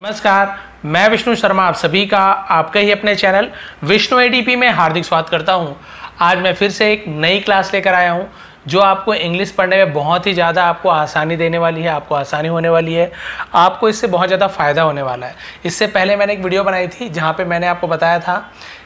नमस्कार, मैं विष्णु शर्मा आप सभी का आपके ही अपने चैनल विष्णु एडीपी में हार्दिक स्वागत करता हूं। आज मैं फिर से एक नई क्लास लेकर आया हूं जो आपको इंग्लिश पढ़ने में बहुत ही ज़्यादा आपको आसानी देने वाली है, आपको आसानी होने वाली है, आपको इससे बहुत ज़्यादा फ़ायदा होने वाला है। इससे पहले मैंने एक वीडियो बनाई थी जहाँ पे मैंने आपको बताया था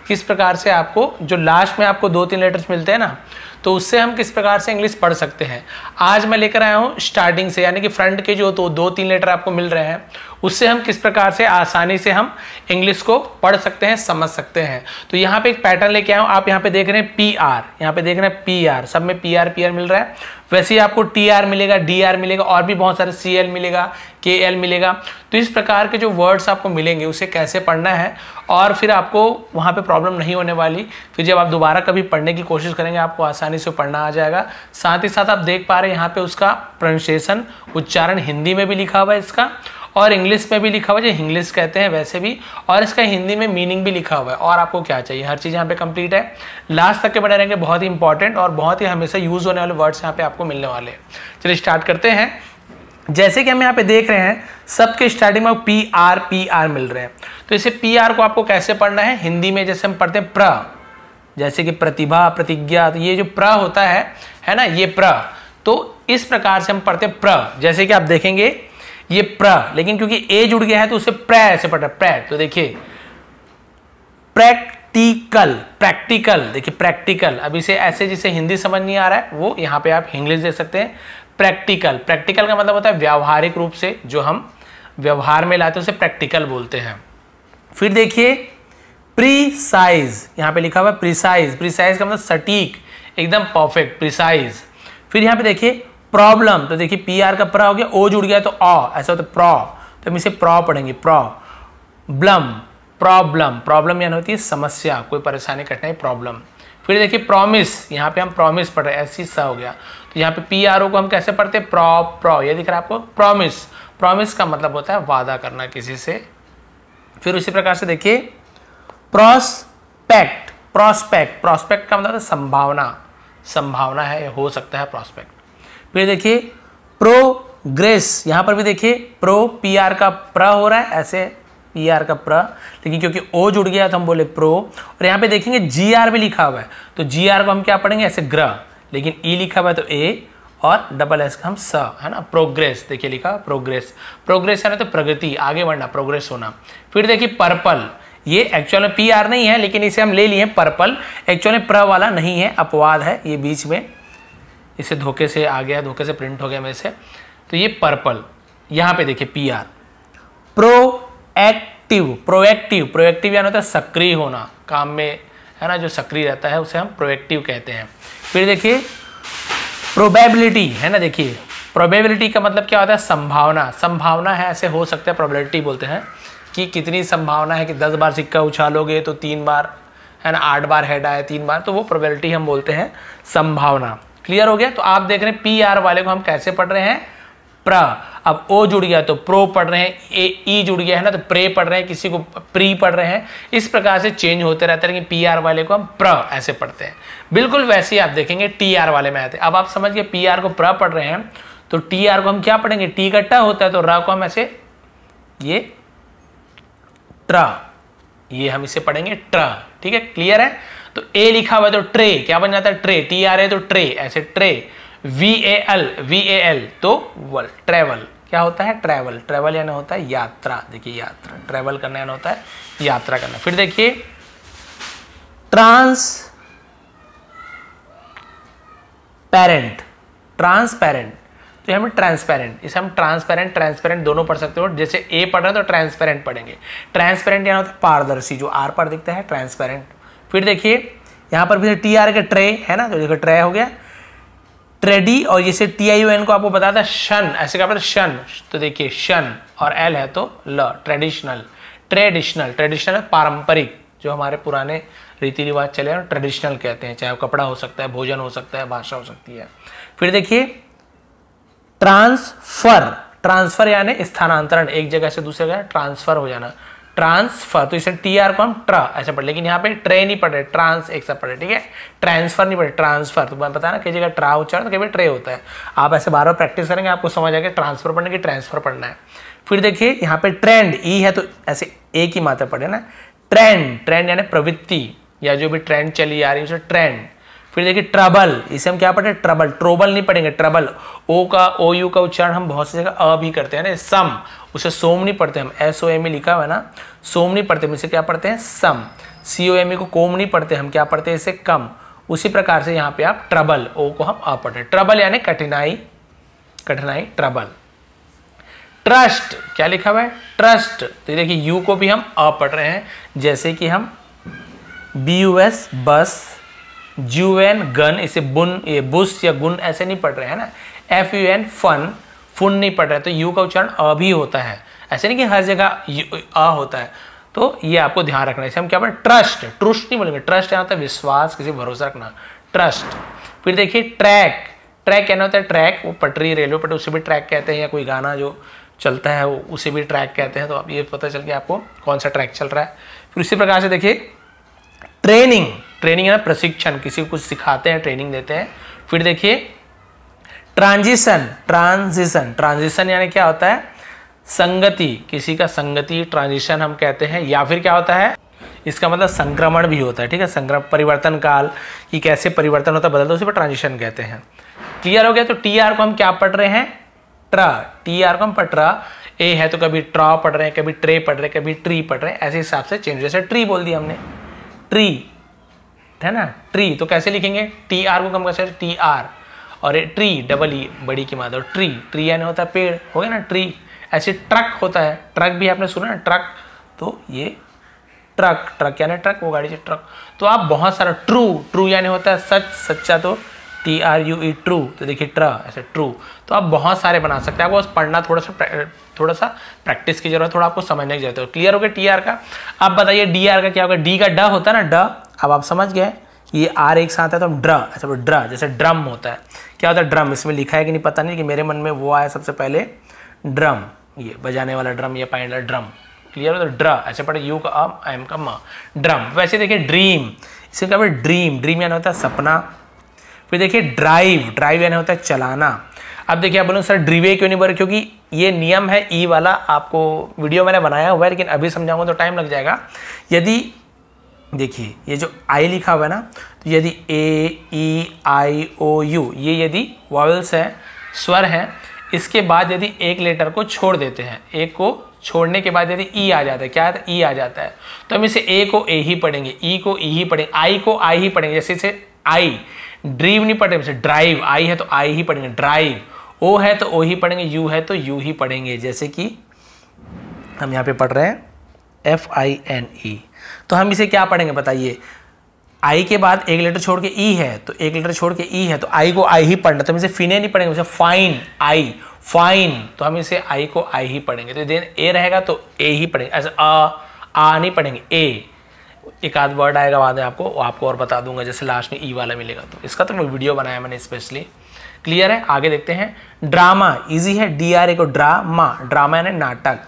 किस प्रकार से आपको जो लास्ट में आपको 2-3 लेटर्स मिलते हैं ना, तो उससे हम किस प्रकार से इंग्लिश पढ़ सकते हैं। आज मैं लेकर आया हूँ स्टार्टिंग से, यानी कि फ्रंट के जो 2-3 लेटर आपको मिल रहे हैं उससे हम किस प्रकार से आसानी से हम इंग्लिश को पढ़ सकते हैं, समझ सकते हैं। तो यहाँ पे एक पैटर्न लेके आया हूँ। आप यहाँ पे देख रहे हैं PR, यहाँ पे देख रहे हैं PR, सब में PR मिल रहा है। वैसे ही आपको TR मिलेगा, DR मिलेगा और भी बहुत सारे CL मिलेगा, KL मिलेगा। तो इस प्रकार के जो वर्ड्स आपको मिलेंगे उसे कैसे पढ़ना है और फिर आपको वहाँ पे प्रॉब्लम नहीं होने वाली। फिर जब आप दोबारा कभी पढ़ने की कोशिश करेंगे आपको आसानी से पढ़ना आ जाएगा। साथ ही साथ आप देख पा रहे हैं यहाँ पे उसका प्रोनाउंसिएशन, उच्चारण हिंदी में भी लिखा हुआ है इसका और इंग्लिश में भी लिखा हुआ है, जो इंग्लिश कहते हैं वैसे भी, और इसका हिंदी में मीनिंग भी लिखा हुआ है। और आपको क्या चाहिए, हर चीज़ यहाँ पे कंप्लीट है। लास्ट तक के बने रहेंगे, बहुत ही इंपॉर्टेंट और बहुत ही हमेशा यूज होने वाले वर्ड्स यहाँ पे आपको मिलने वाले हैं। चलिए स्टार्ट करते हैं। जैसे कि हम यहाँ पे देख रहे हैं सबके स्टार्टिंग में PR मिल रहे हैं। तो इसे PR को आपको कैसे पढ़ना है, हिंदी में जैसे हम पढ़ते हैं प्र, जैसे कि प्रतिभा, प्रतिज्ञा, तो ये जो प्र होता है ना, ये प्र, तो इस प्रकार से हम पढ़ते हैं प्र। जैसे कि आप देखेंगे ये प्र, लेकिन क्योंकि ए जुड़ गया है तो उसे प्र ऐसे पढ़ रहा है, प्र। तो देखिए प्रैक्टिकल, प्रैक्टिकल, देखिए प्रैक्टिकल। अब इसे ऐसे जिसे हिंदी समझ नहीं आ रहा है वो यहाँ पे आप इंग्लिश दे सकते हैं। प्रैक्टिकल, प्रैक्टिकल का मतलब होता है व्यावहारिक रूप से, जो हम व्यवहार में लाते हैं उसे प्रैक्टिकल बोलते हैं। फिर देखिए प्रीसाइज, यहाँ पे लिखा हुआ है प्रीसाइज, प्रीसाइज का मतलब सटीक, एकदम परफेक्ट, प्रीसाइज। फिर यहाँ पे देखिए प्रॉब्लम, तो देखिए PR का प्र हो गया, ओ जुड़ गया तो ऐसा होता है प्रो, तो हम इसे प्रो पढ़ेंगे, प्रॉब्लम, प्रॉब्लम, प्रॉब्लम यानी होती है समस्या, कोई परेशानी, कठिनाई, प्रॉब्लम। फिर देखिए प्रॉमिस, यहाँ पे हम प्रॉमिस पढ़ रहे हैं, ऐसी सा हो गया, तो यहाँ पे PRO को हम कैसे पढ़ते हैं, प्रो, ये दिख रहा है आपको, प्रॉमिस। प्रॉमिस का मतलब होता है वादा करना किसी से। फिर उसी प्रकार से देखिए प्रोस्पेक्ट, प्रोस्पेक्ट, प्रोस्पेक्ट का मतलब है संभावना, संभावना है, हो सकता है प्रोस्पेक्ट। फिर देखिए प्रोग्रेस, यहां पर भी देखिए प्रो, PR का प्र हो रहा है ऐसे, PR का प्र, लेकिन क्योंकि ओ जुड़ गया तो हम बोले प्रो। और यहाँ पे देखेंगे GR भी लिखा हुआ है, तो GR को हम क्या पढ़ेंगे ऐसे ग्र, लेकिन E लिखा हुआ है तो A और डबल S का हम स, है ना। प्रोग्रेस, देखिए लिखा प्रोग्रेस, प्रोग्रेस है ना, तो प्रगति, आगे बढ़ना, प्रोग्रेस होना। फिर देखिए पर्पल, ये एक्चुअल में PR नहीं है लेकिन इसे हम ले लिए पर्पल, एक्चुअल में प्र वाला नहीं है, अपवाद है ये बीच में, इसे धोखे से आ गया, धोखे से प्रिंट हो गया मेरे से, तो ये पर्पल। यहाँ पे देखिए PR। प्रोएक्टिव, प्रोएक्टिव, प्रोएक्टिव यानी होता है सक्रिय होना, काम में, है ना, जो सक्रिय रहता है उसे हम प्रोएक्टिव कहते हैं। फिर देखिए प्रोबेबिलिटी, है ना, देखिए प्रोबेबिलिटी का मतलब क्या होता है, संभावना, संभावना है, ऐसे हो सकता है, प्रोबेबिलिटी बोलते हैं कि कितनी संभावना है कि 10 बार सिक्का उछालोगे तो 3 बार, है ना, 8 बार हेड आए 3 बार, तो वो प्रोबेबिलिटी हम बोलते हैं संभावना। क्लियर हो गया। तो आप देख रहे हैं PR वाले को हम कैसे पढ़ रहे हैं, प्र। अब O जुड़ गया तो प्रो पढ़ रहे हैं, E जुड़ गया है ना तो प्रे पढ़ रहे हैं, किसी को प्री पढ़ रहे हैं। इस प्रकार से चेंज होते रहते हैं, लेकिन PR वाले को हम प्र ऐसे पढ़ते हैं। बिल्कुल वैसे ही आप देखेंगे TR वाले में आते हैं। अब आप समझ गए PR को प्र पढ़ रहे हैं तो TR को हम क्या पढ़ेंगे, T का ट होता है तो र को हम ऐसे, ये ट्र, ये हम इसे पढ़ेंगे ट्र। ठीक है, क्लियर है। तो A लिखा हुआ है तो ट्रे क्या बन जाता है, ट्रे, TR है तो ट्रे, ऐसे ट्रे। VAL तो वल, ट्रेवल, क्या होता है, ट्रेवल, ट्रेवल यानी होता है यात्रा, देखिए यात्रा, ट्रेवल करना यानी होता है यात्रा करना। फिर देखिए ट्रांसपेरेंट, ट्रांसपेरेंट, तो हमें ट्रांसपेरेंट, इसे हम ट्रांसपेरेंट, ट्रांसपेरेंट दोनों पढ़ सकते हो। जैसे A पढ़ रहे हैं तो ट्रांसपेरेंट पढ़ेंगे, ट्रांसपेरेंट यानी होता है पारदर्शी, जो R पर दिखता है ट्रांसपेरेंट। फिर देखिए यहाँ पर भी TR का ट्रे है ना, तो देखो ट्रे हो गया, ट्रेडी, और जैसे TION को आपको बताया था शन, ऐसे क्या पता शन, तो देखिए शन और L है तो ल, ट्रेडिशनल, ट्रेडिशनल, ट्रेडिशनल है पारंपरिक, जो हमारे पुराने रीति रिवाज चले हैं ट्रेडिशनल कहते हैं, चाहे वो कपड़ा हो सकता है, भोजन हो सकता है, भाषा हो सकती है। फिर देखिए ट्रांसफर, ट्रांसफर यानी स्थानांतरण, एक जगह से दूसरी जगह ट्रांसफर हो जाना, ट्रांसफर। तो इसे TR को हम ट्र ऐसे पढ़े, लेकिन यहाँ पे ट्रे नहीं पढ़े, ट्रांस एक साथ पढ़े, ठीक है, ट्रांसफर नहीं पढ़े, ट्रांसफर। तो मैं पता ना कई जगह ट्रा उच्चारण तो कई बार ट्रे होता है, आप ऐसे बार बार प्रैक्टिस करेंगे आपको समझ आएगा ट्रांसफर पढ़ने की ट्रांसफर पढ़ना है। फिर देखिए यहाँ पे ट्रेंड, ई है तो ऐसे एक ही मात्रा पड़े ना, ट्रेंड, ट्रेंड यानी प्रवृत्ति या जो भी ट्रेंड चली आ रही है उसे ट्रेंड। फिर देखिए ट्रबल, इसे हम क्या पढ़े, ट्रबल, ट्रोबल नहीं पढ़ेंगे, ट्रबल, ओ का ओ यू का उच्चारण हम बहुत सी जगह अ भी करते हैं ना, सम, उसे सोम नहीं पढ़ते हम, SOM लिखा हुआ है ना, सोम नहीं पढ़ते हम, इसे क्या पढ़ते हैं, सम। COME को कोम नहीं पढ़ते हम, क्या पढ़ते हैं, इसे कम। उसी प्रकार से यहाँ पे आप ट्रबल, ओ को हम अ पढ़ते हैं, ट्रबल यानी कठिनाई, कठिनाई, ट्रबल। ट्रस्ट, क्या लिखा हुआ है, ट्रस्ट, तो देखिए यू को भी हम अ पढ़ रहे हैं, जैसे कि हम BUS बस, JUN गन, इसे बुन, ये बुस या गुन ऐसे नहीं पढ़ रहे हैं ना, FUN फन, फुन नहीं पढ़ रहे, तो यू का उच्चारण अ भी होता है, ऐसे नहीं कि हर जगह अ होता है, तो ये आपको ध्यान रखना है। इसे हम क्या पढ़े, ट्रस्ट, ट्रुस्ट नहीं बोलेंगे, ट्रस्ट यहाँ होता है विश्वास, किसी भरोसा रखना, ट्रस्ट। फिर देखिए ट्रैक, ट्रैक क्या होता है, ट्रैक वो पटरी, रेलवे पटरी, उसे भी ट्रैक कहते हैं, या कोई गाना जो चलता है उसे भी ट्रैक कहते हैं, तो अब ये पता चल गया आपको कौन सा ट्रैक चल रहा है। फिर इसी प्रकार से देखिए ट्रेनिंग, ट्रेनिंग है ना प्रशिक्षण, किसी को कुछ सिखाते हैं, ट्रेनिंग देते हैं। फिर देखिए ट्रांजिशन, ट्रांजिशन, ट्रांजिशन यानी क्या होता है, संगति, किसी का संगति, ट्रांजिशन हम कहते हैं। या फिर क्या होता है, इसका मतलब संक्रमण भी होता है, ठीक है, संक्रमण, परिवर्तन काल कि कैसे परिवर्तन होता है, बदलता है, उसे पर ट्रांजिशन कहते हैं। क्लियर हो गया। तो TR को हम क्या पढ़ रहे हैं, ट्रा, TR को हम पढ़ रहा, ए है तो कभी ट्रा पढ़ रहे हैं, कभी ट्रे पढ़ रहे हैं, कभी ट्री पढ़ रहे हैं, ऐसे हिसाब से चेंज, जैसे ट्री बोल दिया हमने, ट्री है ना, ट्री, तो कैसे लिखेंगे, TR को हम कैसे, TR, और ये ट्री, डबल ई, बड़ी की मात्रा, ट्री, ट्री यानी होता है पेड़, हो गया ना, ट्री। ऐसे ट्रक होता है, ट्रक भी आपने सुना ना, ट्रक, तो ये ट्रक, ट्रक यानी ट्रक, वो गाड़ी से ट्रक। तो आप बहुत सारा, ट्रू, ट्रू यानी होता है सच, सच्चा, तो TRUE, ट्रू, तो देखिए ट्रा, ऐसे ट्रू। तो आप बहुत सारे बना सकते हैं, आपको बस पढ़ना, थोड़ा सा प्रैक्टिस की जरूरत है, थोड़ा आपको समझने की जरूरत है। क्लियर हो गया TR का। अब बताइए DR का क्या होगा, डी का ड होता है ना, ड, अब आप समझ गए, ये R एक साथ है तो हम ड्र, ऐसा ड्र, जैसे ड्रम होता है, क्या होता है ड्रम, इसमें लिखा है कि नहीं पता नहीं, कि मेरे मन में वो आया सबसे पहले, ड्रम, ये बजाने वाला ड्रम, ये पाइंड वाला ड्रम। क्लियर हो, तो ड्र, ऐसे पढ़े, यू का अम, एम का म, ड्रम। वैसे देखिए ड्रीम, इसे क्या बोलते, ड्रीम, ड्रीम यानी होता है सपना। फिर देखिए ड्राइव, ड्राइव यानी होता है चलाना। अब देखिए आप बोलो सर ड्रीवे क्यों नहीं बोल रहे, क्योंकि ये नियम है ई वाला, आपको वीडियो मैंने बनाया हुआ है, लेकिन अभी समझाऊंगा तो टाइम लग जाएगा। यदि देखिए ये जो आई लिखा हुआ है ना, तो यदि AEIOU ये यदि वॉवेल्स है, स्वर है, इसके बाद यदि एक लेटर को छोड़ देते हैं, एक को छोड़ने के बाद यदि ई आ जाता है, क्या आता है, ई आ जाता है, तो हम इसे ए को ए ही पढ़ेंगे, ई को ई ही पढ़ेंगे, आई को आई ही पढ़ेंगे, जैसे इसे आई, ड्रीव नहीं पढ़ेंगे, जैसे ड्राइव, आई है तो आई ही पढ़ेंगे, ड्राइव, ओ है तो ओ ही पढ़ेंगे, यू है तो यू ही पढ़ेंगे, जैसे कि हम यहाँ पे पढ़ रहे हैं FINE। तो हम इसे क्या पढ़ेंगे बताइए, आई के बाद एक लेटर छोड़ के ई है, तो एक लेटर छोड़ के ई है, तो आई को आई ही पढ़ना, तो हम इसे फिने नहीं पढ़ेंगे, इसे फाइन, आई, फाइन, तो हम इसे आई को आई ही पढ़ेंगे। तो देन ए रहेगा तो ए ही पढ़ेंगे, ऐसे आ नहीं पढ़ेंगे, ए, एक आध वर्ड आएगा बाद में आपको और बता दूंगा, जैसे लास्ट में ई वाला मिलेगा, तो इसका तो मैं वीडियो बनाया मैंने स्पेशली। क्लियर है। आगे देखते हैं, ड्रामा, इजी है, DRA को ड्रामा, ड्रामा यानी नाटक।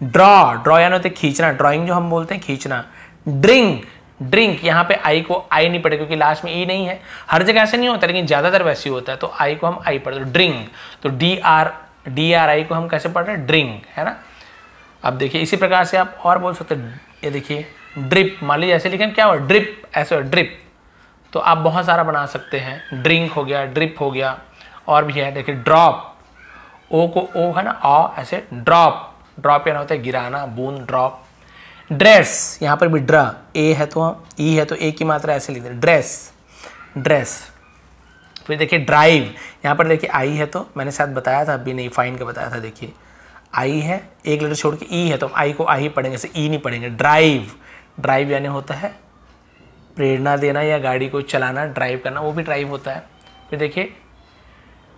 ड्रॉ, ड्रॉ यानी होते खींचना, ड्राइंग जो हम बोलते हैं खींचना। ड्रिंक, ड्रिंक, यहाँ पे आई को आई नहीं पढ़े क्योंकि लास्ट में ई नहीं है, हर जगह ऐसे नहीं होता लेकिन ज्यादातर वैसे ही होता है, तो आई को हम आई पढ़ते हैं, ड्रिंक, तो DRI को हम कैसे पढ़ रहे हैं, ड्रिंक, है ना। अब देखिए इसी प्रकार से आप और बोल सकते हैं, ये देखिए ड्रिप, मान लीजिए ऐसे लिखें, क्या हुआ, ड्रिप, ऐसे ड्रिप, तो आप बहुत सारा बना सकते हैं, ड्रिंक हो गया, ड्रिप हो गया, और भी है, देखिए ड्रॉप, ओ को ओ है ना, आ, ऐसे ड्रॉप, ड्रॉप यानी होता है गिराना, बूंद, ड्रॉप। ड्रेस, यहाँ पर भी ड्र, ए है तो ई है तो ए की मात्रा ऐसे लिख दें, ड्रेस, ड्रेस। फिर देखिए ड्राइव, यहाँ पर देखिए आई है तो मैंने शायद बताया था, अभी नहीं, फाइन का बताया था, देखिए आई है, एक लेटर छोड़ के ई है तो आई को आई पढ़ेंगे, से ई नहीं पढ़ेंगे। ड्राइव, ड्राइव यानी होता है प्रेरणा देना या गाड़ी को चलाना, ड्राइव करना, वो भी ड्राइव होता है। फिर देखिए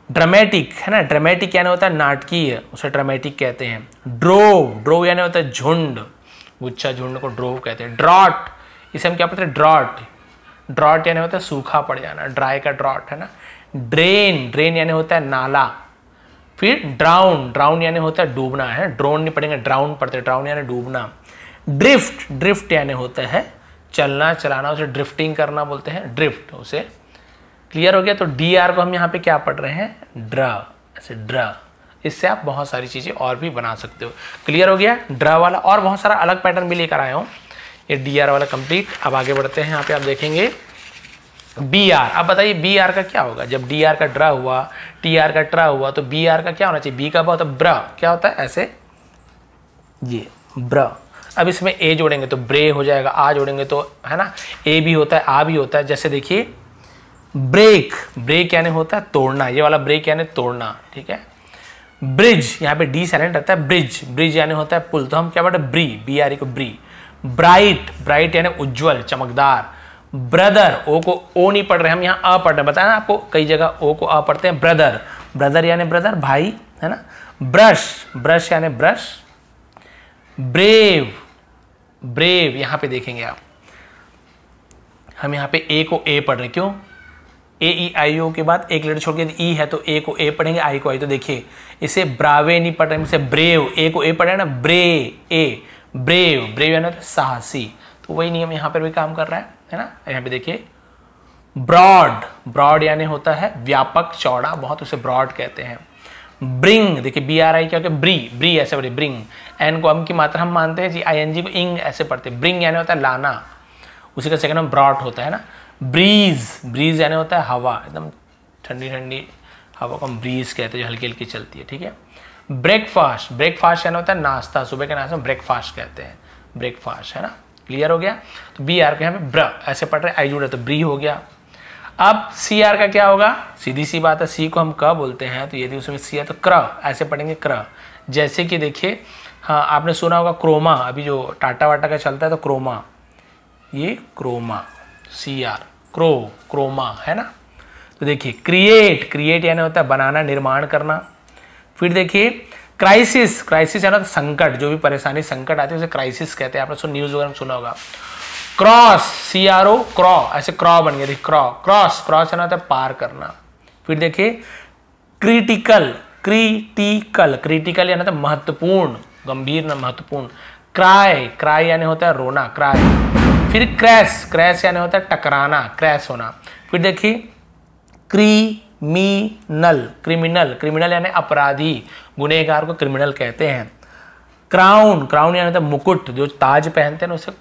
ड्रामेटिक, है ना, ड्रामेटिक यानी होता है नाटकीय, उसे ड्रामेटिक कहते हैं। ड्रोव, ड्रोव यानी होता है झुंड, गुच्छा, झुंड को ड्रोव कहते हैं। ड्रॉट, इसे हम क्या पढ़ते हैं, ड्रॉट, ड्रॉट यानी होता है सूखा पड़ जाना, ड्राई का ड्रॉट, है ना। ड्रेन, ड्रेन यानी होता है नाला। फिर ड्राउन, ड्राउन यानी होता है डूबना, है, ड्रोन नहीं पढ़ेंगे, ड्राउन पढ़ते हैं, ड्राउन यानी डूबना। ड्रिफ्ट, ड्रिफ्ट यानी होता है चलना, चलाना, उसे ड्रिफ्टिंग करना बोलते हैं, ड्रिफ्ट, उसे। क्लियर हो गया। तो DR को हम यहाँ पे क्या पढ़ रहे हैं, ड्र, ऐसे ड्र, इससे आप बहुत सारी चीज़ें और भी बना सकते हो। क्लियर हो गया ड्रा वाला, और बहुत सारा अलग पैटर्न भी लेकर आया हूँ। ये DR वाला कंप्लीट। अब आगे बढ़ते हैं, यहाँ पे आप देखेंगे BR। अब बताइए BR का क्या होगा? जब DR का ड्रा हुआ, TR का ट्रा हुआ, तो BR का क्या होना चाहिए? B का होता है ब्र, क्या होता है ऐसे, ये ब्र। अब इसमें ए जोड़ेंगे तो ब्रे हो जाएगा, आ जोड़ेंगे तो है ना ए भी होता है, आ भी होता है। जैसे देखिए ब्रेक, ब्रेक यानी होता है तोड़ना, ये वाला ब्रेक यानी तोड़ना, ठीक है। ब्रिज, यहाँ पे डी साइलेंट रहता है, ब्रिज, ब्रिज यानी होता है पुल, तो हम क्या बोलते हैं ब्री, BRE को ब्री। ब्राइट, ब्राइट यानी उज्जवल चमकदार। ब्रदर, ओ को ओ नहीं पढ़ रहे हम, यहाँ अ पढ़ रहे हैं, बताया ना आपको कई जगह ओ को अ पढ़ते हैं। ब्रदर, ब्रदर यानी ब्रदर भाई, है ना। ब्रश, ब्रश यानी ब्रश। ब्रेव, ब्रेव, यहां पे देखेंगे आप, हम यहां पे ए को ए पढ़ रहे, क्यों? AEIO के बाद एक लेटर छोड़ के ई है तो ए को ए पढ़ेंगे, आई को आई। तो देखिए इसे ब्रावे नहीं पढ़ रहे, इसे ब्रेव, ए को ए पढ़े ना, ब्रे ए, ब्रेव, ब्रेव यानी तो साहसी। तो वही नियम यहां पर भी काम कर रहा है ना। यहां पे देखिए ब्रॉड, ब्रॉड यानी होता है व्यापक चौड़ा बहुत, उसे ब्रॉड कहते हैं। ब्रिंग, देखिए BRI क्या, ब्री, ब्री ऐसे पढ़े, ब्रिंग। एन को अम की मात्रा हम मानते हैं जी, ING को इंग ऐसे पढ़ते हैं। ब्रिंग यानी होता है लाना, उसी का सेकंड नाम ब्रॉड होता है ना। ब्रीज, ब्रीज यानी होता है हवा, एकदम ठंडी ठंडी हवा को हम ब्रीज कहते हैं, जो हल्की हल्की चलती है, ठीक है। ब्रेकफास्ट, ब्रेकफास्ट यानी होता है नाश्ता, सुबह के नाश्ते में ब्रेकफास्ट कहते हैं, ब्रेकफास्ट, है ना। क्लियर हो गया। तो BR के यहाँ पे ब्र ऐसे पढ़ रहे, आई जुड़े तो ब्री हो गया। अब CR का क्या होगा? सीधी सी बात है, सी को हम क बोलते हैं, तो यदि उसमें सी है तो क्र ऐसे पढ़ेंगे, क्र। जैसे कि देखिए, हाँ आपने सुना होगा क्रोमा, अभी जो टाटा वाटा का चलता है तो क्रोमा, ये क्रोमा, CR, क्रो, क्रोमा, है ना। तो देखिए क्रिएट, क्रिएट यानी होता है बनाना, निर्माण करना। फिर देखिए क्राइसिस, क्राइसिस यानी संकट, जो भी परेशानी संकट आती है उसे क्राइसिस कहते हैं, आपने न्यूज वगैरह में सुना होगा। क्रॉस, CRO, क्रॉ, ऐसे क्रॉ बन गया, देखिए क्रॉ, क्रॉस, क्रॉस यानी होता है पार करना। फिर देखिए क्रिटिकल, क्रिटिकल, क्रिटिकल यानी होता है महत्वपूर्ण, गंभीर ना महत्वपूर्ण। क्राई, क्राई यानी होता है रोना, क्राई। फिर क्रैश, क्रैश यानी होता है टकराना, क्रैश होना। फिर देखिए क्रिमिनल, क्रिमिनल, क्रिमिनल यानी अपराधी, गुनहगार को क्रिमिनल कहते हैं। क्राउन, क्राउन यानी होता है मुकुट, जो ताज पहनते हैं ना उसे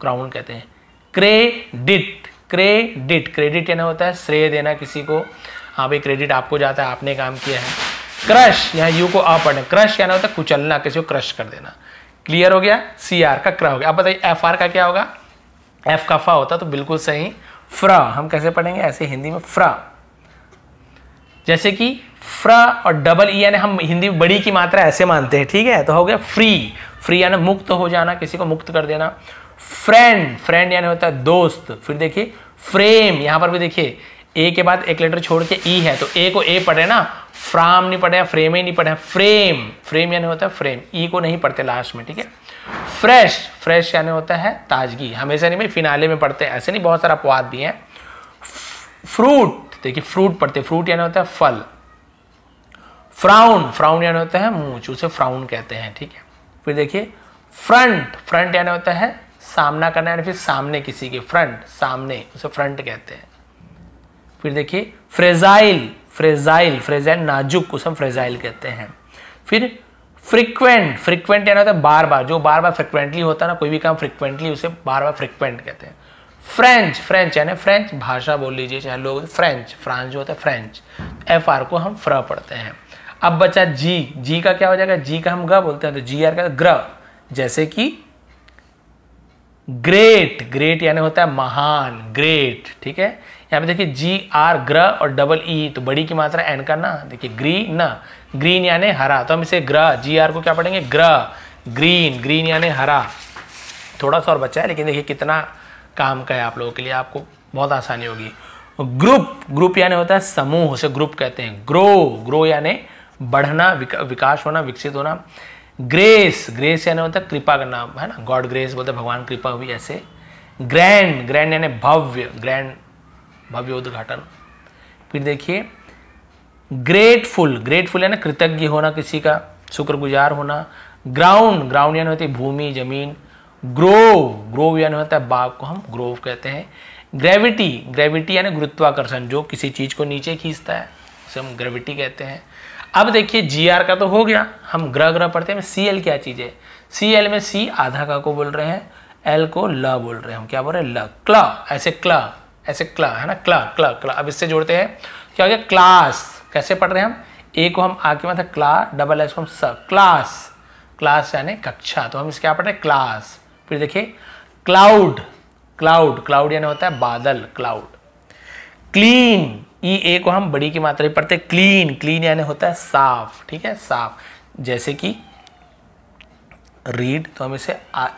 क्राउन कहते हैं। क्रेडिट, क्रेडिट, क्रेडिट यानी होता है श्रेय देना किसी को, हाँ भाई क्रेडिट आपको जाता है, आपने काम किया है। क्रश, यहाँ यू को आ पढ़े, क्रश यानी होता है कुचलना, किसी को क्रश कर देना। क्लियर हो गया। CR का क्र हो गया। अब बताइए FR का क्या होगा? F का फा होता तो बिल्कुल सही। फ्रा हम कैसे पढ़ेंगे? ऐसे हिंदी में फ्रा, जैसे कि फ्रा और डबल ई यानी हम हिंदी में बड़ी की मात्रा ऐसे मानते हैं, ठीक है। तो हो गया फ्री, फ्री यानी मुक्त हो जाना, किसी को मुक्त कर देना। फ्रेंड, फ्रेंड यानी होता है दोस्त। फिर देखिए फ्रेम, यहां पर भी देखिए ए के बाद एक लेटर छोड़ के ई है, तो ए को ए पढ़े ना, फ्राम नहीं पढ़े, फ्रेम ही नहीं पढ़े, फ्रेम, फ्रेम यानी होता है फ्रेम, ई को नहीं पढ़ते लास्ट में, ठीक है। फ्रेश, फ्रेश यानी होता है ताजगी, हमेशा नहीं भाई फिनाले में पढ़ते हैं, ऐसे नहीं, बहुत सारा अपवाद भी है। फ्रूट, देखिए फ्रूट पढ़ते, फ्रूट यानी होता है फल। फ्राउन, फ्राउन यानी होता है मूंछ, उसे फ्राउन कहते हैं, ठीक है। फिर देखिए फ्रंट, फ्रंट यानी होता है सामना करना, यानी फिर सामने किसी के, फ्रंट, सामने, उसे फ्रंट कहते हैं। फिर देखिए फ्रेजाइल, फ्रेजाइल, फ्रेजाइल नाजुक, उसे हम फ्रेजाइल कहते हैं। फिर फ्रीक्वेंट, फ्रीक्वेंट यानी होता है बार बार, जो बार बार फ्रिक्वेंटली होता है ना कोई भी काम फ्रिक्वेंटली, उसे बार बार फ्रिक्वेंट कहते हैं। फ्रेंच, फ्रेंच यानी फ्रेंच भाषा बोल लीजिए, चाहे लोग फ्रेंच, फ्रांस जो होता है फ्रेंच। FR को हम फ्र पढ़ते हैं। अब बचा जी, जी का क्या हो जाएगा? जी का हम ग बोलते हैं, तो GR का ग्र, जैसे कि ग्रेट, ग्रेट यानी होता है महान, ग्रेट, ठीक है। यहाँ पे देखिए GR ग्र और डबल ई, तो बड़ी की मात्रा एन का ना, देखिए ग्रीन, ग्रीन यानी हरा, तो हम इसे ग्र, GR को क्या पढ़ेंगे? ग्र, ग्रीन, ग्रीन यानी हरा। थोड़ा सा और बचा है, लेकिन देखिए कितना काम का है आप लोगों के लिए, आपको बहुत आसानी होगी। ग्रुप, ग्रुप यानी होता है समूह, उसे ग्रुप कहते हैं। ग्रो, ग्रो यानी बढ़ना, विकास होना, विकसित होना। ग्रेस, ग्रेस यानी होता है कृपा करना, है ना, गॉड ग्रेस बोलते हैं, भगवान कृपा हुई, ऐसे। ग्रैंड, ग्रैंड यानी भव्य, ग्रैंड भव्य उद्घाटन। फिर देखिए ग्रेटफुल, ग्रेटफुल यानी कृतज्ञ होना, किसी का शुक्रगुजार होना। ग्राउंड, ग्राउंड यानी होती है भूमि, जमीन। ग्रोव, ग्रोव यानी होता है बाग को हम ग्रोव कहते हैं। ग्रेविटी, ग्रेविटी यानी गुरुत्वाकर्षण, जो किसी चीज को नीचे खींचता है उसे हम ग्रेविटी कहते हैं। अब देखिए GR का तो हो गया, हम ग्रह ग्रह पढ़ते हैं। CL क्या चीज है? CL में C आधा का को बोल रहे हैं, L को ल बोल रहे हैं, हम क्या बोल रहे हैं? ल। क्ला, ऐसे क्ला, ऐसे क्ला है ना, क्ला क्ला क्ला। अब इससे जोड़ते हैं, क्या हो गया? क्लास। कैसे पढ़ रहे हैं हम? ए को हम आगे मतलब क्ला, डबल एस को हम स, क्लास। क्लास यानी कक्षा, तो हम इसे क्या पढ़ रहे हैं? क्लास। फिर देखिए क्लाउड, क्लाउड, क्लाउड यानी होता है बादल, क्लाउड। क्लीन, ई ए को हम बड़ी की मात्रा में पढ़ते हैं, क्लीन, क्लीन यानी होता है साफ, ठीक है, साफ। जैसे कि रीड, तो हम इसे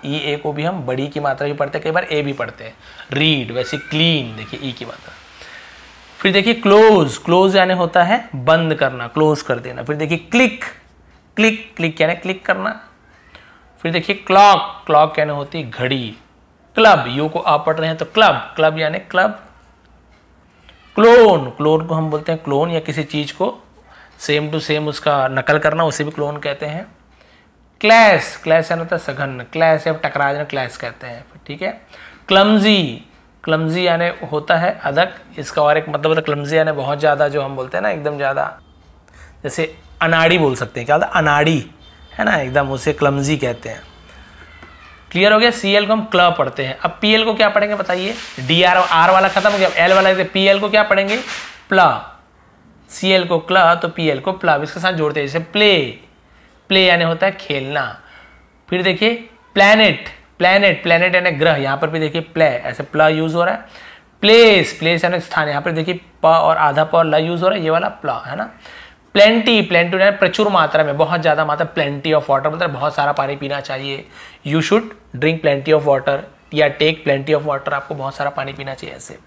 ई ए को भी हम बड़ी की मात्रा भी पढ़ते हैं, कई बार ए भी पढ़ते हैं, रीड। वैसे क्लीन देखिए ई की मात्रा। फिर देखिए क्लोज, क्लोज यानी होता है बंद करना, क्लोज कर देना। फिर देखिए क्लिक, क्लिक, क्लिक यानी क्लिक करना। फिर देखिए क्लॉक, क्लॉक यानी होती है घड़ी। क्लब, यू को आप पढ़ रहे हैं तो क्लब, क्लब यानी क्लब। क्लोन, क्लोन को हम बोलते हैं क्लोन, या किसी चीज को सेम टू सेम उसका नकल करना, उसे भी क्लोन कहते हैं। क्लैश, क्लैश यानी होता है सघन, क्लैश या टकरा जाना, क्लैश कहते हैं, ठीक है। क्लमजी, क्लमजी यानी होता है अदक, इसका और एक मतलब होता है क्लमजी यानी बहुत ज्यादा, जो हम बोलते हैं ना एकदम ज्यादा, जैसे अनाड़ी बोल सकते हैं, क्या होता है? अनाड़ी है ना, एकदम, उसे क्लमजी कहते हैं। क्लियर हो गया? CL को हम क्ल पढ़ते हैं। अब PL को क्या पढ़ेंगे बताइए? DR R वाला खत्म हो गया, L वाला, PL को क्या पढ़ेंगे? प्ला। CL को क्ल तो PL को प्ला, इसके साथ जोड़ते हैं, जैसे प्ले, प्ले यानी होता है खेलना। फिर देखिए प्लैनेट, प्लैनेट, प्लैनेट यानी ग्रह, यहाँ पर भी देखिए प्ले, ऐसे प्ला यूज हो रहा है। प्लेस, प्लेस यानी स्थान, यहाँ पर देखिए प और आधा प और ल यूज हो रहा है, ये वाला प्ला है ना। प्लेंटी, प्लेंटी यानी प्रचुर मात्रा में, बहुत ज्यादा मात्रा, प्लेंटी ऑफ वाटर मतलब बहुत सारा पानी पीना चाहिए। You should drink plenty of water या टेक प्लेंटी ऑफ वाटर, आपको बहुत सारा पानी पीना चाहिए ऐसे।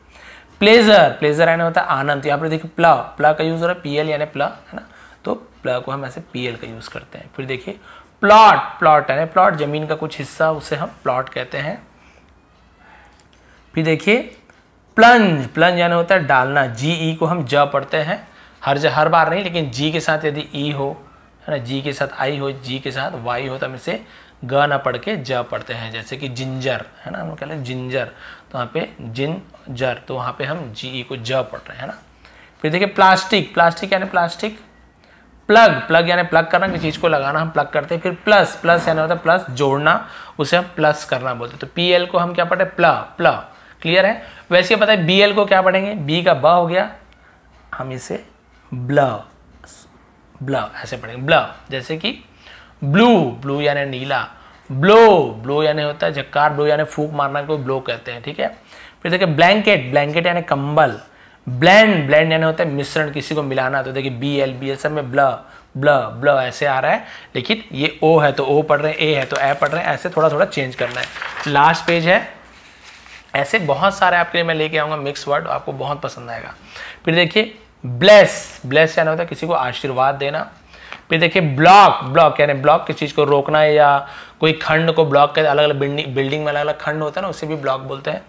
प्लेजर, प्लेजर यानी होता है आनंद, यहाँ पर देखिए प्ला, प्ला का यूज हो रहा है, PL यानी प्ला है ना, तो प्ला को हम ऐसे PL का यूज करते हैं। फिर देखिए प्लॉट, प्लॉट यानी प्लॉट, जमीन का कुछ हिस्सा, उसे हम प्लॉट कहते हैं। फिर देखिए प्लंज, प्लंज यानी होता है डालना, GE को हम ज पढ़ते हैं, हर बार नहीं, लेकिन जी के साथ यदि ई हो, है ना, जी के साथ आई हो, जी के साथ वाई हो, तो हम इसे ग ना पढ़ के ज पढ़ते हैं। जैसे कि जिंजर है ना, हम कहते हैं जिंजर, तो वहाँ पे जिंजर, तो वहाँ पे हम GE को ज पढ़ रहे हैं ना। फिर देखिए प्लास्टिक, प्लास्टिक यानी प्लास्टिक। प्लग, प्लग यानी प्लग करना, किसी चीज को लगाना, हम प्लग करते हैं। फिर प्लस, प्लस यानी होता है प्लस जोड़ना, उसे हम प्लस करना बोलते हैं। तो PL को हम क्या पढ़े? प्ला, प्ला। क्लियर है? वैसे पता है BL को क्या पढ़ेंगे? B का ब हो गया, हम इसे ब्ल, ब्ल ऐसे पढ़ेंगे, ब्ल। जैसे कि ब्लू, ब्लू यानी नीला। ब्लो, ब्लो यानी होता है झक्कार, ब्लो यानी फूंक मारना को ब्लो कहते हैं, ठीक है। फिर देखिए ब्लैंकेट, ब्लैंकेट यानी कंबल। ब्लेंड, ब्लेंड यानी होता है मिश्रण, किसी को मिलाना, तो देखिए BL, BL सब में ब्ल, ब्ल, ब्ल ऐसे आ रहा है, लेकिन ये O है तो O पढ़ रहे हैं, A है तो ए पढ़ रहे हैं, ऐसे थोड़ा थोड़ा चेंज करना है। लास्ट पेज है, ऐसे बहुत सारे आपके लिए मैं लेके आऊंगा मिक्स वर्ड, आपको बहुत पसंद आएगा। फिर देखिए ब्लेस, ब्लेस यानी होता है किसी को आशीर्वाद देना। फिर देखिए ब्लॉक, ब्लॉक यानी ब्लॉक, किसी चीज को रोकना है, या कोई खंड को ब्लॉक कर, अलग अलग बिल्डिंग में अलग अलग खंड होता है ना, उसे भी ब्लॉक बोलते हैं।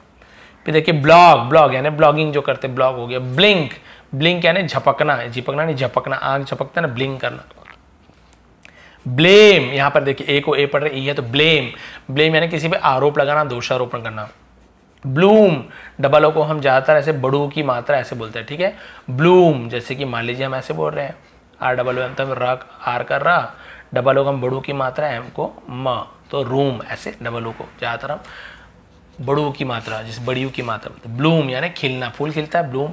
फिर देखिए ब्लॉग, ब्लॉग यानी ब्लॉगिंग जो करते हैं, ब्लॉग हो गया। ब्लिंक, ब्लिंक यानी झपकना, झपकना नहीं झपकना, आंख झपकता है ना, ब्लिंक करना। ब्लेम, यहाँ पर देखिए ए को ए पढ़ रहे, ई है तो ब्लेम, ब्लेम यानी किसी पे आरोप लगाना, दोषारोपण करना। ब्लूम, डबल ओ को हम ज्यादातर ऐसे बड़ू की मात्रा ऐसे बोलते हैं, ठीक है। ब्लूम, जैसे कि मान लीजिए हम ऐसे बोल रहे हैं, आर डबल ओ तो आर कर रहा, डबल ओ को हम बड़ू की मात्रा, एम को म, तो रूम, ऐसे डबल ओ को ज्यादातर हम बड़ू की मात्रा, जिस बड़ियों की मात्रा बोलते हैं। ब्लूम यानी खिलना, फूल खिलता है, ब्लूम।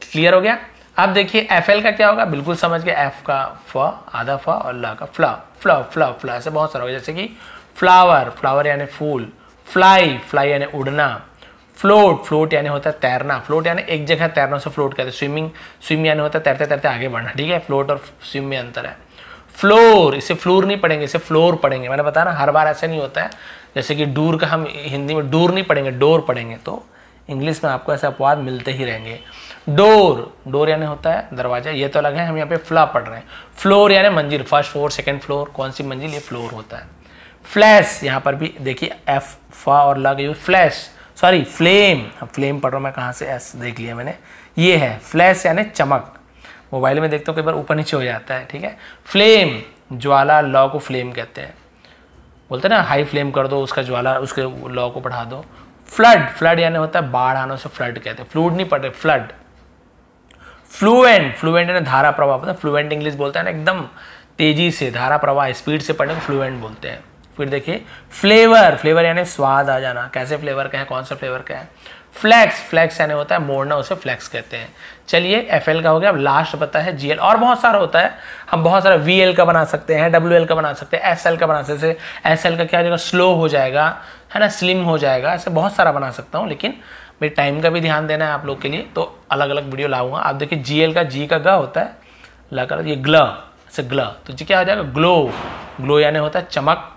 क्लियर हो गया? अब देखिए FL का क्या होगा, बिल्कुल समझ गए, F का फ, आधा फ, और ला का फ्ला, फ्ला, फ्ला, फ्ला, ऐसे बहुत सारा होगा। जैसे कि फ्लावर, फ्लावर यानी फूल। फ्लाई, फ्लाई यानी उड़ना। फ्लोट, फ्लोट यानी होता है तैरना, फ्लोट यानी एक जगह तैरना, से फ्लोट कहते हैं। स्विमिंग, स्विम यानी होता है तैरते तैरते आगे बढ़ना, ठीक है। फ्लोट और स्विम में अंतर है। फ्लोर, इसे फ्लोर नहीं पढ़ेंगे, इसे फ्लोर पढ़ेंगे, मैंने बताया ना, हर बार ऐसा नहीं होता है। जैसे कि डूर का हम हिंदी में डूर नहीं पढ़ेंगे, डोर पढ़ेंगे, तो इंग्लिश में आपको ऐसे अपवाद मिलते ही रहेंगे। डोर, डोर यानी होता है दरवाजा, ये तो अलग है, हम यहाँ पे फ्ला पढ़ रहे हैं। फ्लोर यानी मंजिल, फर्स्ट फ्लोर, सेकंड फ्लोर, कौन सी मंजिल, ये फ्लोर होता है। फ्लैश, यहाँ पर भी देखिए F, फा और ला का, फ्लैश, सॉरी फ्लेम, फ्लेम पढ़ रहा हूँ मैं, कहाँ से S देख लिया मैंने, ये है फ्लैश यानी चमक, मोबाइल में देखते हो कई बार ऊपर नीचे हो जाता है, ठीक है। फ्लेम, ज्वाला, लौ को फ्लेम कहते हैं, बोलते हैं ना हाई फ्लेम कर दो उसका ज्वाला, उसके लौ को बढ़ा दो। फ्लड, फ्लड यानी होता है बाढ़ आना, उसे फ्लड कहते हैं। फ्लूड नहीं पढ़ रहे, फ्लड। फ्लुएंट, फ्लुएंट यानी धारा प्रवाह, पता है फ्लुएंट इंग्लिश बोलते हैं ना, एकदम तेजी से धारा प्रवाह स्पीड से पढ़ने को फ्लुएंट बोलते हैं। फिर देखिए फ्लेवर, फ्लेवर यानी स्वाद आ जाना, कैसे फ्लेवर का है, कौन सा फ्लेवर का है। फ्लैक्स, फ्लैक्स यानी होता है मोड़ना, उसे फ्लैक्स कहते हैं। चलिए एफएल का हो गया, अब लास्ट पता है जीएल, और बहुत सारा होता है, हम बहुत सारा वीएल का बना सकते हैं, डब्ल्यूएल का बना सकते हैं, एसएल का बना सकते हैं। एसएल का क्या हो जाएगा, स्लो हो जाएगा, है ना, स्लिम हो जाएगा, ऐसे बहुत सारा बना सकता हूँ, लेकिन भाई टाइम का भी ध्यान देना है आप लोग के लिए, तो अलग अलग वीडियो लाऊंगा। आप देखिए जीएल का, जी का ग होता है, ल का ये ग्ल, ऐसे ग्ल, तो जी क्या हो जाएगा, ग्लो, ग्लो यानी होता है चमक।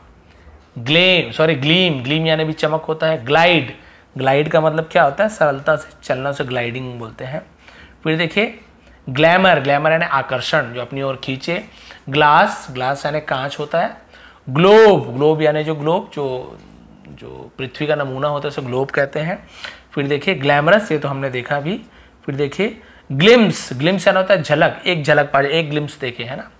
ग्लेम, सॉरी ग्लीम, ग्लीम यानी भी चमक होता है। ग्लाइड, ग्लाइड का मतलब क्या होता है, सरलता से चलना, से ग्लाइडिंग बोलते हैं। फिर देखिए ग्लैमर, ग्लैमर यानी आकर्षण, जो अपनी ओर खींचे। ग्लास, ग्लास यानी कांच होता है। ग्लोब, ग्लोब यानी जो ग्लोब, जो पृथ्वी का नमूना होता है उसे ग्लोब कहते हैं। फिर देखिए ग्लैमरस, ये तो हमने देखा भी। फिर देखिए ग्लिम्स, ग्लिम्स यानी होता है झलक, एक झलक पा, एक ग्लिम्स देखे, है ना।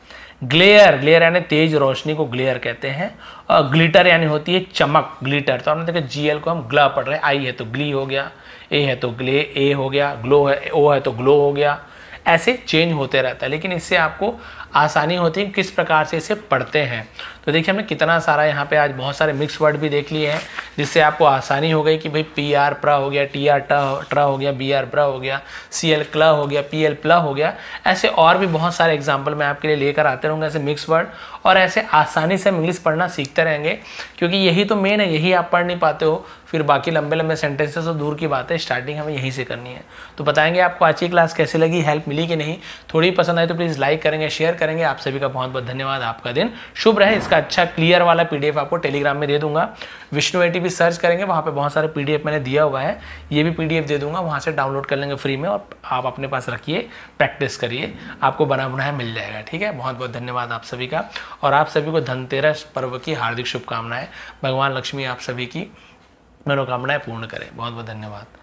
ग्लेयर, ग्लेयर यानी तेज रोशनी को ग्लेयर कहते हैं। और ग्लिटर यानी होती है चमक, ग्लिटर। तो हमने देखा जीएल को हम ग्ला पढ़ रहे हैं, आई है तो ग्ली हो गया, ए है तो ग्ले, ए हो गया, ग्लो है, ओ है तो ग्लो हो गया, ऐसे चेंज होते रहता है। लेकिन इससे आपको आसानी होती है किस प्रकार से इसे पढ़ते हैं। तो देखिए हमने कितना सारा यहाँ पे आज बहुत सारे मिक्स वर्ड भी देख लिए हैं, जिससे आपको आसानी हो गई कि भाई पी आर प्र हो गया, टी आर ट्रा हो गया, बी आर ब्र हो गया, सी एल क्ल हो गया, पी एल प्ल हो गया। ऐसे और भी बहुत सारे एग्जाम्पल मैं आपके लिए लेकर आते रहूँगा, ऐसे मिक्स वर्ड, और ऐसे आसानी से हम इंग्लिश पढ़ना सीखते रहेंगे, क्योंकि यही तो मेन है, यही आप पढ़ नहीं पाते हो, फिर बाकी लंबे लंबे सेंटेंसेस तो दूर की बात है, स्टार्टिंग हमें यहीं से करनी है। तो बताएंगे आपको आज की क्लास कैसे लगी, हेल्प मिली कि नहीं, थोड़ी पसंद आई तो प्लीज़ लाइक करेंगे, शेयर करेंगे। आप सभी का बहुत बहुत धन्यवाद, आपका दिन शुभ रहे। इसका अच्छा क्लियर वाला पीडीएफ आपको टेलीग्राम में दे दूंगा, विष्णु एटीपी सर्च करेंगे, वहाँ पे बहुत सारे पीडीएफ मैंने दिया हुआ है, ये भी पीडीएफ दे दूंगा, वहाँ से डाउनलोड कर लेंगे फ्री में, और आप अपने पास रखिए, प्रैक्टिस करिए, आपको बना बनाया मिल जाएगा। ठीक है, बहुत बहुत धन्यवाद आप सभी का, और आप सभी को धनतेरस पर्व की हार्दिक शुभकामनाएं। भगवान लक्ष्मी आप सभी की मनोकामनाएं पूर्ण करें। बहुत बहुत धन्यवाद।